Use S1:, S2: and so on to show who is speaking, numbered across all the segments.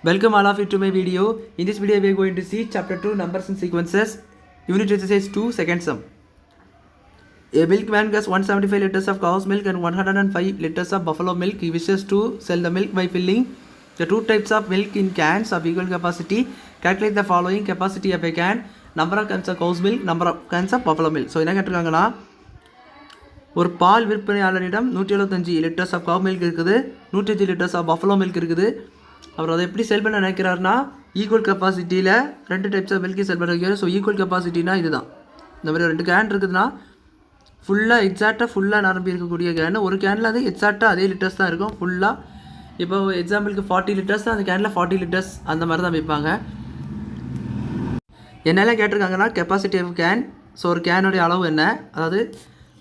S1: Welcome all of you to my video. In this video we are going to see chapter 2 numbers and sequences, unit exercise 2 second sum. A milkman gets 175 liters of cow's milk and 105 liters of buffalo milk. He wishes to sell the milk by filling the two types of milk in cans of equal capacity. Calculate the following capacity of a can: number of cans of cow's milk, number of cans of buffalo milk. So என்ன கேட்டிருக்காங்கன்னா, ஒரு பால் விற்பனையாளரிடம் 175 litres of cow milk இருக்குது, 105 litres of buffalo milk இருக்குது. அவர் அதை எப்படி செல் பண்ண நினைக்கிறாருன்னா, equal கெப்பாசிட்டியில் ரெண்டு types of milky செல் பண்ண வைக்கிறார். ஸோ ஈக்குவல் கெப்பாசிட்டினா இதுதான். இந்த மாதிரி ரெண்டு கேன் இருக்குதுன்னா ஃபுல்லாக நிரம்பி இருக்கக்கூடிய கேன், ஒரு கேனில் அது எக்ஸாக்டாக அதே லிட்டர்ஸ் தான் இருக்கும் ஃபுல்லாக. இப்போ எக்ஸாம்பிளுக்கு 40 லிட்டர்ஸ் தான் அந்த கேனில் 40 லிட்டர்ஸ் அந்த மாதிரி தான் வைப்பாங்க. என்னெல்லாம் கேட்டிருக்காங்கன்னா, கெப்பாசிட்டி ஆஃப் கேன். ஸோ ஒரு கேனுடைய அளவு என்ன, அதாவது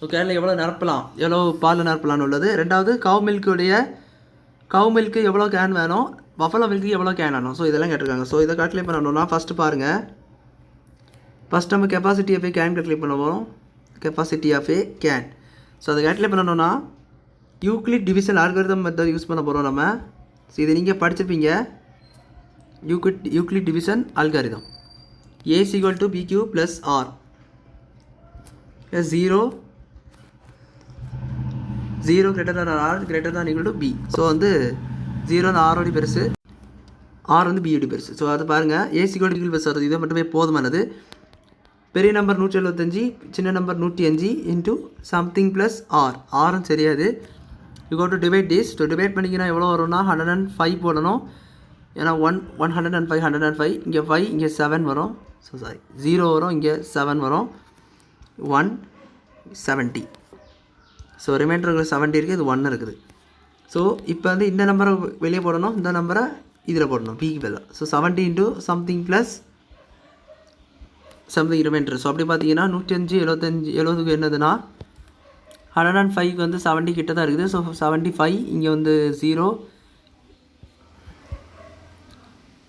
S1: ஒரு கேனில் எவ்வளோ நிரப்பலாம், எவ்வளோ பால் நிரப்பலான்னு உள்ளது. ரெண்டாவது கவ் மில்க்கு எவ்வளோ கேன் வேணும், பஃபலோ மில்க்கு எவ்வளோ கேன் வேணும். ஸோ இதெல்லாம் கேட்டிருக்காங்க. ஸோ இதை கால்குலேட் பண்ணணும்னா ஃபஸ்ட்டு பாருங்கள், ஃபஸ்ட் நம்ம capacity of a can calculate பண்ண போகிறோம். Capacity of a can. So அதை கால்குலேட் பண்ணணும்னா Euclid division algorithm method use பண்ண போகிறோம் நம்ம. ஸோ இதை நீங்கள் படிச்சிருப்பீங்க, Euclid division algorithm. A is equal to BQ plus R. 0 greater than R greater than equal to B. So வந்து 0 வந்து R ஓடி பெருசு, R வந்து B ஓடி பெருசு. ஸோ அது பாருங்கள், A is equal to BQ plus R, இது மட்டுமே போதுமானது. பெரிய நம்பர் 175, சின்ன number 105 into something plus R. ஆரும் சரியாது. You go to divide this. So divide பண்ணிங்கன்னா எவ்வளோ வரும்னா 105 போடணும். ஏன்னா 105 இங்கே 5 இங்கே 7 வரும். ஸோ சாரி 0 வரும், இங்கே 7 வரும். 170. ஸோ ரிமைண்டர் 70 இருக்குது, இது 1 இருக்குது. ஸோ இப்போ வந்து இந்த நம்பரை வெளியே போடணும், இந்த நம்பரை இதில் போடணும், பிக்கு பதிலாக. So 70 into something plus something remainder. So அப்படி பார்த்தீங்கன்னா 105 70க்கு என்னதுன்னா 105க்கு வந்து 70 கிட்ட தான் இருக்குது. ஸோ 75 இங்கே வந்து 0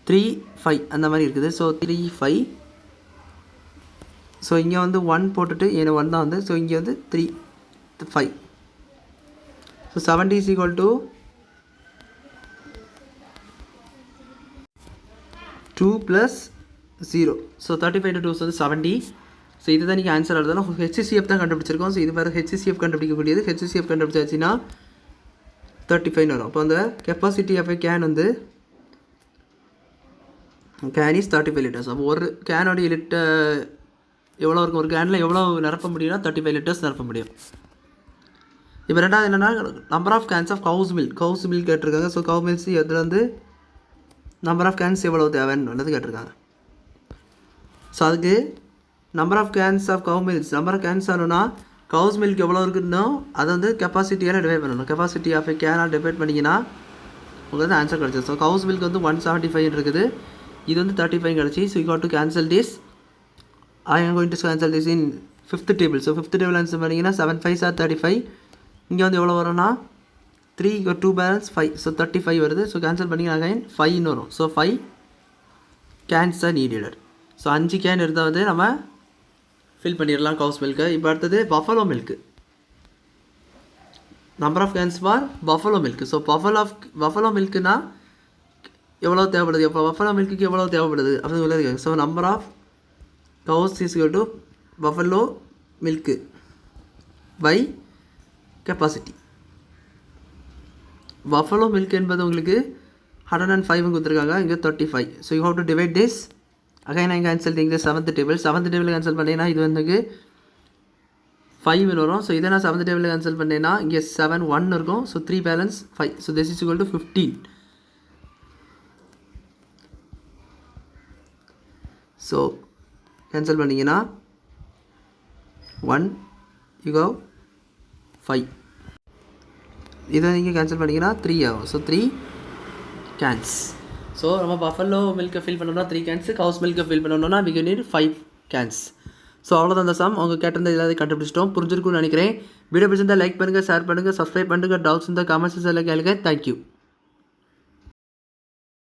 S1: 3 5 அந்த மாதிரி இருக்குது. ஸோ 3 5. ஸோ இங்கே வந்து 1 போட்டுட்டு ஏன்னா 1 தான் வந்து. ஸோ இங்கே வந்து 3 5. So 70 is equal to 2 plus 0. So 35 to 2 வந்து 70. ஸோ இதுதான் நீங்கள் ஆன்சர் எழுதலாம். HCF தான் கண்டுபிடிச்சிருக்கோம். ஸோ இது வேறு HCF கண்டுபிடிக்கக்கூடியது. HCF கண்டுபிடிச்சாச்சுன்னா 35 வரும். அப்போ அந்த கெப்பாசிட்டி ஆஃப் ஏ கேன் வந்து கேன் இஸ் 35 லிட்டர்ஸ். அப்போ ஒரு கேனோடைய லிட்டர் எவ்வளோ இருக்கும், ஒரு கேனில் எவ்வளோ நிரப்ப முடியும்னா 35 லிட்டர்ஸ் நிரப்ப முடியும். இப்போ ரெண்டாவது என்னென்னா, number of cans of cows milk கேட்டிருக்காங்க. ஸோ கவு மில்க்ஸ் இதில் வந்து நம்பர் ஆஃப் கேன்ஸ் எவ்வளோ தேவைன்னு கேட்டிருக்காங்க. ஸோ அதுக்கு number of cans of cow milks, number of cans ஆகணும்னா கவுஸ் மில்க் எவ்வளோ இருக்குதுன்னோ அதை வந்து கெப்பாசிட்டியால் டிவைட் பண்ணணும். கெப்பாசிட்டி ஆஃப் ஏ கேனால் டிவைட் பண்ணிங்கன்னா உங்களுக்கு வந்து ஆன்சர் கிடச்சிது. ஸோ கவுஸ் மில்க் வந்து 175 இருக்குது, இது வந்து 35 கிடச்சி. So you got to cancel this. I am going to cancel this in 5th table. So 5th table answer பண்ணிங்கன்னா 7 5s are 35. இங்கே வந்து எவ்வளோ வரும்னா 3 2 பேலன்ஸ் 5. ஸோ 35 வருது. ஸோ கேன்சல் பண்ணிங்கன்னா அகைன் 5ன்னு வரும். So 5 cans are needed. So 5 can இருந்தால் வந்து நம்ம ஃபில் பண்ணிடலாம் கவுஸ் மில்க்கு. இப்போ அடுத்தது buffalo milk. Number of cans for buffalo milk. So buffalo மில்க்குனா எவ்வளோ தேவைப்படுது, எப்போ பஃபலோ மில்க்குக்கு எவ்வளோ தேவைப்படுது அப்படின்னு சொல்லி. So number of cows is equal to buffalo milk by capacity. Buffalo milk என்பது உங்களுக்கு 105 கொடுத்துருக்காங்க, இங்கே 35. So you have to divide this. Again நான் கேன்சல் இங்கே 7th table. 7th table cancel பண்ணேன்னா இது வந்து 5 வரும். ஸோ இதை நான் 7th டேபிள் கேன்சல் பண்ணேன்னா இங்கே 7 1 இருக்கும். So 3 balance 5. So this is equal to 15. So cancel பண்ணிங்கன்னா 1 யூ கோ 5. இதை நீங்கள் கேன்சல் பண்ணிங்கன்னா 3 ஆகும். So 3 cans. ஸோ நம்ம பஃபலோ மில்கை ஃபில் பண்ணோம்னா 3 கேன்ஸு, கவுஸ் மில்கை ஃபில் பண்ணணும்னா we need 5 கேன்ஸ். ஸோ அவ்வளோதான் அந்த சம். அவங்க கேட்டிருந்த எல்லாத்தையும் கண்டுபிடிச்சிட்டோம். புரிஞ்சிருக்கும்னு நினைக்கிறேன். வீடியோ பிடிச்சிருந்தால் லைக் பண்ணுங்கள், ஷேர் பண்ணுங்கள், சப்ஸ்கிரைப் பண்ணுங்கள். டவுட்ஸ் இருந்தால் கமெண்ட்ஸ் எல்லாம் கேளுங்க. தேங்க்யூ.